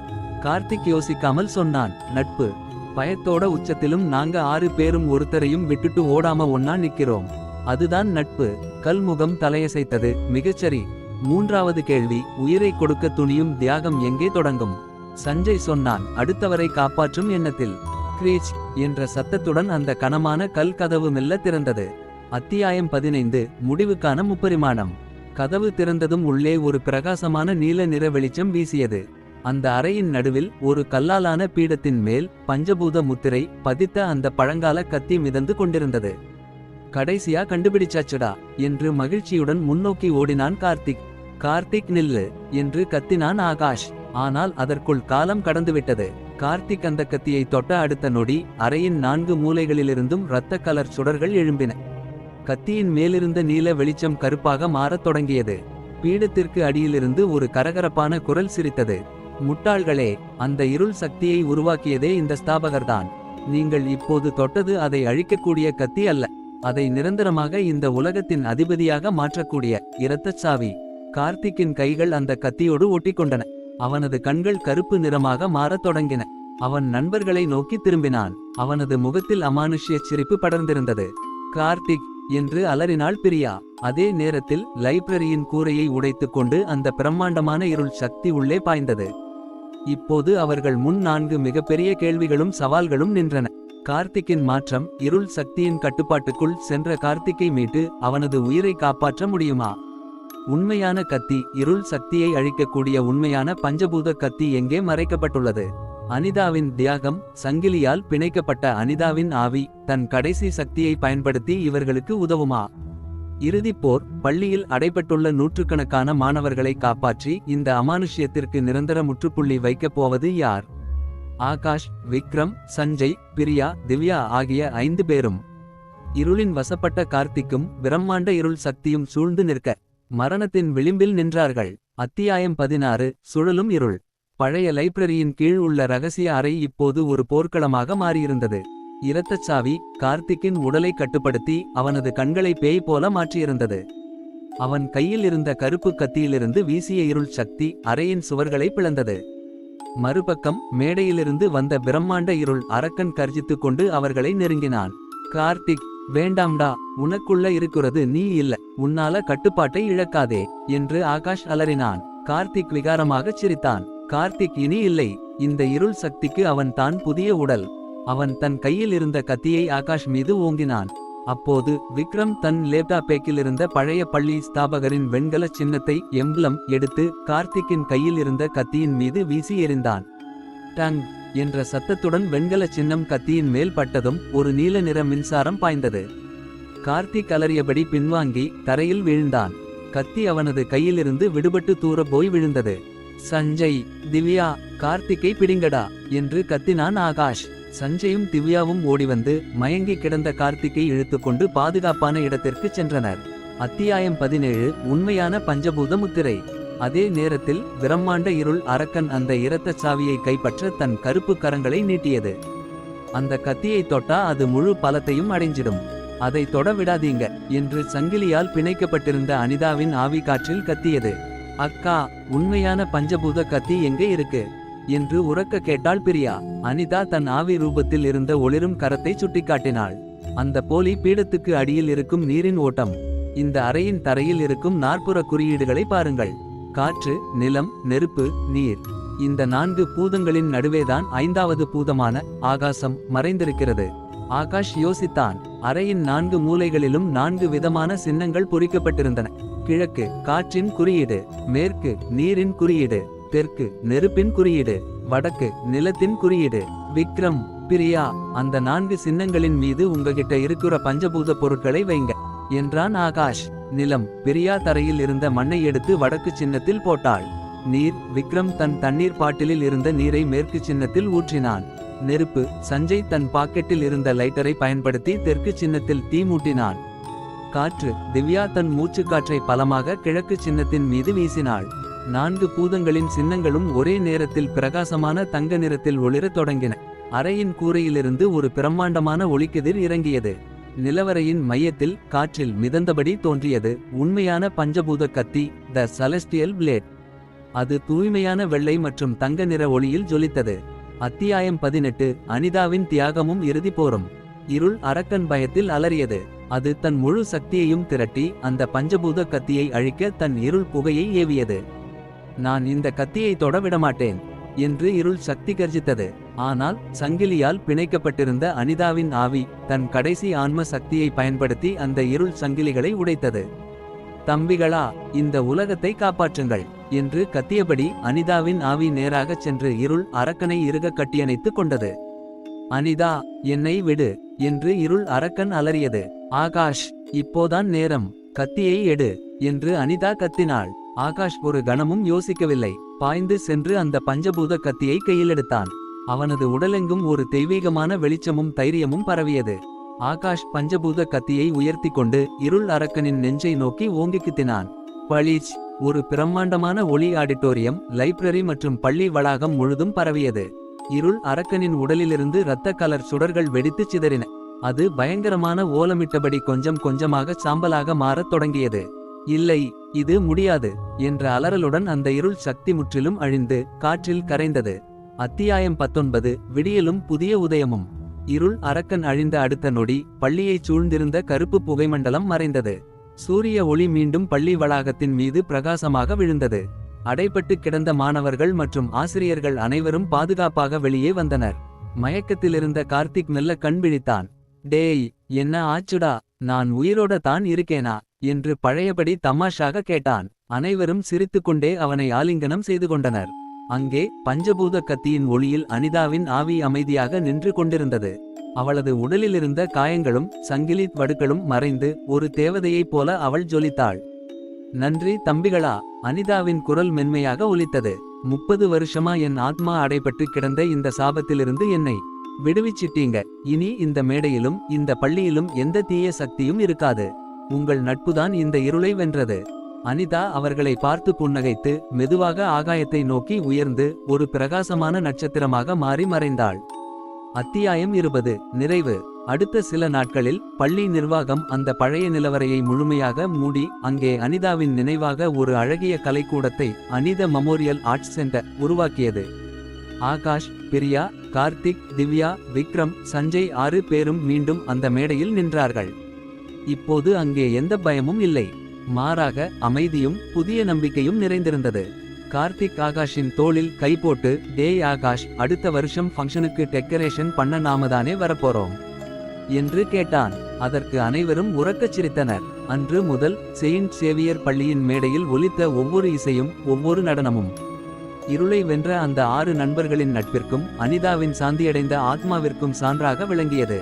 கார்த்திக் யோசிக்காமல் சொன்னான், நட்பு. பயத்தோட உச்சத்திலும் நாங்க 6 பேரும் ஒருத்தரையும் விட்டுட்டு ஓடாம ஒன்னா நிக்கிறோம். அதுதான் நட்பு. கல்முகம் தலையசைத்தது. மிகச்சரி. 3வது கேள்வி, உயிரை கொடுக்க துணியும் தியாகம் எங்கே தொடங்கும்? சஞ்சய் சொன்னான், அடுத்தவரை காப்பாற்றும் எண்ணத்தில். கிரீச் என்ற சத்தத்துடன் அந்த கனமான கல் கதவு மெல்ல திறந்தது. அத்தியாயம் 15. முடிவுக்கான முப்பரிமாணம். கதவு திறந்ததும் உள்ளே ஒரு பிரகாசமான நீல நிற வெளிச்சம் வீசியது. அந்த அறையின் நடுவில் ஒரு கல்லாலான பீடத்தின் மேல் பஞ்சபூத முத்திரை பதித்த அந்த பழங்கால கத்தி மிதந்து கொண்டிருந்தது. கடைசியா கண்டுபிடிச்சாச்சுடா என்று மகிழ்ச்சியுடன் முன்னோக்கி ஓடினான் கார்த்திக். கார்த்திக் நில்லு என்று கத்தினான் ஆகாஷ். ஆனால் அதற்குள் காலம் கடந்துவிட்டது. கார்த்திக் அந்த கத்தியை தொட்ட அடுத்த நொடி அறையின் 4 மூலைகளிலிருந்தும் இரத்த கலர் சுடர்கள் எழும்பின. கத்தியின் மேலிருந்த நீல வெளிச்சம் கருப்பாக மாறத் தொடங்கியது. பீடத்திற்கு அடியிலிருந்து ஒரு கரகரப்பான குரல் சிரித்தது. முட்டாள்களே, அந்த இருள் சக்தியை உருவாக்கியதே இந்த ஸ்தாபகர்தான். நீங்கள் இப்போது தொட்டது அதை அழிக்கக்கூடிய கத்தி அல்ல, அதை நிரந்தரமாக இந்த உலகத்தின் அதிபதியாக மாற்றக்கூடிய இரத்தச் சாவி. கார்த்திக்கின் கைகள் அந்த கத்தியோடு ஒட்டிக்கொண்டன. அவனது கண்கள் கருப்பு நிறமாக மாறத் தொடங்கின. அவன் நண்பர்களை நோக்கி திரும்பினான். அவனது முகத்தில் அமானுஷ்ய சிரிப்பு படர்ந்திருந்தது. கார்த்திக் என்று அலறினாள் பிரியா. அதே நேரத்தில் லைப்ரரியின் கூரையை உடைத்துக் கொண்டு அந்த பிரம்மாண்டமான இருள் சக்தி உள்ளே பாய்ந்தது. இப்போது அவர்கள் முன் 4 மிகப்பெரிய கேள்விகளும் சவால்களும் நின்றன. கார்த்திக்கின் மாற்றம் இருள் சக்தியின் கட்டுப்பாட்டுக்குள் சென்ற கார்த்திக்கை மீட்டு அவனது உயிரை காப்பாற்ற முடியுமா? உண்மையான கத்தி, இருள் சக்தியை அழிக்கக்கூடிய உண்மையான பஞ்சபூத கத்தி எங்கே மறைக்கப்பட்டுள்ளது? அனிதாவின் தியாகம், சங்கிலியால் பிணைக்கப்பட்ட அனிதாவின் ஆவி தன் கடைசி சக்தியை பயன்படுத்தி இவர்களுக்கு உதவுமா? இறுதிப்போர், பள்ளியில் அடைபட்டுள்ள நூற்றுக்கணக்கான மாணவர்களை காப்பாற்றி இந்த அமானுஷ்யத்திற்கு நிரந்தர முற்றுப்புள்ளி வைக்கப் போவது யார்? ஆகாஷ், விக்ரம், சஞ்சய், பிரியா, திவ்யா ஆகிய 5 பேரும். இருளின் வசப்பட்ட கார்த்திக்கும் பிரம்மாண்ட இருள் சக்தியும் சூழ்ந்து நிற்க மரணத்தின் விளிம்பில் நின்றார்கள். அத்தியாயம் 16. சுழலும் இருள். பழைய லைப்ரரியின் கீழ் உள்ள ரகசிய அறை இப்போது ஒரு போர்க்களமாக மாறியிருந்தது. இரத்தச்சாவி கார்த்திக்கின் உடலை கட்டுப்படுத்தி அவனது கண்களை பேய் போல மாற்றியிருந்தது. அவன் கையில் இருந்த கருப்பு கத்தியிலிருந்து வீசிய இருள் சக்தி அறையின் சுவர்களை பிளந்தது. மறுபக்கம் மேடையிலிருந்து வந்த பிரம்மாண்ட இருள் அரக்கன் கர்ஜித்துக் கொண்டு அவர்களை நெருங்கினான். கார்த்திக், வேண்டாம்டா, உனக்குள்ள இருக்கிறது நீ இல்ல, உன்னால கட்டுப்பாட்டை இழக்காதே என்று ஆகாஷ் அலறினான். கார்த்திக் விகாரமாகச் சிரித்தான். கார்த்திக் இனி இல்லை, இந்த இருள் சக்திக்கு அவன் தான் புதிய உடல். அவன் தன் கையில் இருந்த கத்தியை ஆகாஷ் மீது ஓங்கினான். அப்போது விக்ரம் தன் லேப்டாப்பேக்கில் இருந்த பழைய பள்ளி ஸ்தாபகரின் வெண்கல சின்னத்தை எம்பளம் எடுத்து கார்த்திக்கின் கையில் இருந்த கத்தியின் மீது வீசி எறிந்தான். டங் என்ற சத்தத்துடன் வெண்கல சின்னம் கத்தியின் மேல் பட்டதும் ஒரு நீல நிற மின்சாரம் பாய்ந்தது. கார்த்திக் அலறியபடி பின்வாங்கி தரையில் வீழ்ந்தான். கத்தி அவனது கையிலிருந்து விடுபட்டு தூர போய் விழுந்தது. சஞ்சய், திவ்யா, கார்த்திக்கை பிடிங்கடா என்று கத்தினான் ஆகாஷ். சஞ்சயும் திவ்யாவும் ஓடிவந்து மயங்கி கிடந்த கார்த்திக்கை இழுத்துக்கொண்டு பாதுகாப்பான இடத்திற்கு சென்றனர். அத்தியாயம் 17. உண்மையான பஞ்சபூத முத்திரை. அதே நேரத்தில் பிரம்மாண்ட இருள் அரக்கன் அந்த இரத்தச் சாவியை கைப்பற்ற தன் கருப்பு கரங்களை நீட்டியது. அந்த கத்தியை தொட்டா அது முழு பலத்தையும் அடைஞ்சிடும், அதை தொட விடாதீங்க என்று சங்கிலியால் பிணைக்கப்பட்டிருந்த அனிதாவின் ஆவி காற்றில் கத்தியது. அக்கா, உண்மையான பஞ்சபூத கத்தி எங்கே இருக்கு என்று உரக்க கேட்டாள் பிரியா. அனிதா தன் ஆவி ரூபத்தில் இருந்த ஒளிரும் கரத்தை சுட்டிக்காட்டினாள். அந்த போலி பீடத்துக்கு அடியில் இருக்கும் நீரின் ஓட்டம். இந்த அறையின் தரையில் இருக்கும் 4 குறியீடுகளை பாருங்கள். காற்று, நிலம், நெருப்பு, நீர். இந்த 4 பூதங்களின் நடுவேதான் 5வது பூதமான ஆகாசம் மறைந்திருக்கிறது. ஆகாஷ் யோசித்தான். அறையின் 4 மூலைகளிலும் 4 விதமான சின்னங்கள் பொறிக்கப்பட்டிருந்தன. கிழக்கு காற்றின் குறியீடு, மேற்கு நீரின் குறியீடு, தெற்கு நெருப்பின் குறியீடு, வடக்கு நிலத்தின் குறியீடு. விக்ரம், பிரியா, அந்த 4 சின்னங்களின் மீது உங்ககிட்ட இருக்கிற பஞ்சபூத பொருட்களை வைங்க என்றான் ஆகாஷ். நிலம், பிரியா தரையில் இருந்த மண்ணை எடுத்து வடக்கு சின்னத்தில் போட்டாள். நீர், விக்ரம் தன் தண்ணீர் பாட்டிலில் இருந்த நீரை மேற்கு சின்னத்தில் ஊற்றினான். நெருப்பு, சஞ்சய் தன் பாக்கெட்டில் இருந்த லைட்டரை பயன்படுத்தி தெற்கு சின்னத்தில் தீ மூட்டினான். காற்று, திவ்யா தன் மூச்சுக்காற்றை பலமாக கிழக்கு சின்னத்தின் மீது வீசினாள். 4 பூதங்களின் சின்னங்களும் ஒரே நேரத்தில் பிரகாசமான தங்க நிறத்தில் ஒளிரத் தொடங்கின. அறையின் கூரையிலிருந்து ஒரு பிரம்மாண்டமான ஒளிக்கதிர் இறங்கியது. நிலவரையின் மையத்தில் காற்றில் மிதந்தபடி தோன்றியது உண்மையான பஞ்சபூத கத்தி, த செலஸ்டியல் பிளேட். அது தூய்மையான வெள்ளை மற்றும் தங்க நிற ஒளியில் ஜொலித்தது. அத்தியாயம் 18. அனிதாவின் தியாகமும் இறுதி போரும். இருள் அரக்கன் பயத்தில் அலறியது. அது தன் முழு சக்தியையும் திரட்டி அந்த பஞ்சபூத கத்தியை அழிக்க தன் இருள் புகையை ஏவியது. நான் இந்த கத்தியை தொட விடமாட்டேன் என்று இருள் சக்தி கர்ஜித்தது. ஆனால் சங்கிலியால் பிணைக்கப்பட்டிருந்த அனிதாவின் ஆவி தன் கடைசி ஆன்ம சக்தியை பயன்படுத்தி அந்த இருள் சங்கிலிகளை உடைத்தது. தம்பிகளா, இந்த உலகத்தை காப்பாற்றுங்கள் என்று கத்தியபடி அனிதாவின் ஆவி நேராகச் சென்று இருள் அரக்கனை இறுக கட்டியணைத்துக் கொண்டது. அனிதா, என்னை விடு என்று இருள் அரக்கன் அலறியது. ஆகாஷ், இப்போதான் நேரம், கத்தியை எடு என்று அனிதா கத்தினாள். ஆகாஷ் ஒரு கணமும் யோசிக்கவில்லை. பாய்ந்து சென்று அந்த பஞ்சபூத கத்தியை கையிலெடுத்தான். அவனது உடலெங்கும் ஒரு தெய்வீகமான வெளிச்சமும் தைரியமும் பரவியது. ஆகாஷ் பஞ்சபூத கத்தியை உயர்த்தி கொண்டு இருள் அரக்கனின் நெஞ்சை நோக்கி ஓங்கி குத்தினான். பளீச்! ஒரு பிரம்மாண்டமான ஒளி ஆடிட்டோரியம், லைப்ரரி மற்றும் பள்ளி வளாகம் முழுதும் பரவியது. இருள் அரக்கனின் உடலிலிருந்து இரத்த கலர் சுடர்கள் வெடித்துச் சிதறின. அது பயங்கரமான ஓலமிட்டபடி கொஞ்சம் கொஞ்சமாக சாம்பலாக மாறத் தொடங்கியது. இல்லை, இது முடியாது என்ற அலறலுடன் அந்த இருள் சக்தி முற்றிலும் அழிந்து காற்றில் கரைந்தது. அத்தியாயம் 19. விடியலும் புதிய உதயமும். இருள் அரக்கன் அழிந்த அடுத்த நொடி பள்ளியைச் சூழ்ந்திருந்த கருப்பு புகைமண்டலம் மறைந்தது. சூரிய ஒளி மீண்டும் பள்ளி வளாகத்தின் மீது பிரகாசமாக விழுந்தது. அடைபட்டு கிடந்த மாணவர்கள் மற்றும் ஆசிரியர்கள் அனைவரும் பாதுகாப்பாக வெளியே வந்தனர். மயக்கத்திலிருந்த கார்த்திக் மெல்ல கண் விழித்தான். டேய், என்ன ஆச்சுடா? நான் உயிரோட தான் இருக்கேனா என்று பழையபடி தமாஷாக கேட்டான். அனைவரும் சிரித்துக்கொண்டே அவனை ஆலிங்கனம் செய்து கொண்டனர். அங்கே பஞ்சபூத கத்தியின் ஒளியில் அனிதாவின் ஆவி அமைதியாக நின்று கொண்டிருந்தது. அவளது உடலிலிருந்த காயங்களும் சங்கிலி வடுக்களும் மறைந்து ஒரு தேவதையைப் போல அவள் ஜொலித்தாள். நன்றி தம்பிகளா! அனிதாவின் குரல் மென்மையாக ஒலித்தது. 30 வருஷமா என் ஆத்மா அடைபட்டு கிடந்த இந்த சாபத்திலிருந்து என்னை விடுவிச்சிட்டீங்க. இனி இந்த மேடையிலும் இந்த பள்ளியிலும் எந்த தீய சக்தியும் இருக்காது. உங்கள் நட்புதான் இந்த இருளை வென்றது. அனிதா அவர்களை பார்த்து புன்னகைத்து மெதுவாக ஆகாயத்தை நோக்கி உயர்ந்து ஒரு பிரகாசமான நட்சத்திரமாக மாறி மறைந்தாள். அத்தியாயம் 20. நிறைவு. அடுத்த சில நாட்களில் பள்ளி நிர்வாகம் அந்த பழைய நிலவரையை முழுமையாக மூடி அங்கே அனிதாவின் நினைவாக ஒரு அழகிய கலைக்கூடத்தை, அனிதா மெமோரியல் ஆர்ட்ஸ் சென்டர், உருவாக்கியது. ஆகாஷ், பிரியா, கார்த்திக், திவ்யா, விக்ரம், சஞ்சய் 6 பேரும் மீண்டும் அந்த மேடையில் நின்றார்கள். இப்போது அங்கே எந்த பயமும் இல்லை. மாறாக அமைதியும் புதிய நம்பிக்கையும் நிறைந்திருந்தது. கார்த்திக் ஆகாஷின் தோளில் கை போட்டு, டேய் ஆகாஷ், அடுத்த வருஷம் ஃபங்க்ஷனுக்கு டெக்கரேஷன் பண்ண நாமதானே வரப்போறோம் என்று கேட்டான். அதற்கு அனைவரும் உரக்கச் சிரித்தனர். அன்று முதல் செயின்ட் சேவியர் பள்ளியின் மேடையில் ஒலித்த ஒவ்வொரு இசையும் ஒவ்வொரு நடனமும் இருளை வென்ற அந்த 6 நண்பர்களின் நட்பிற்கும் அனிதாவின் சாந்தியடைந்த ஆத்மாவிற்கும் சான்றாக விளங்கியது.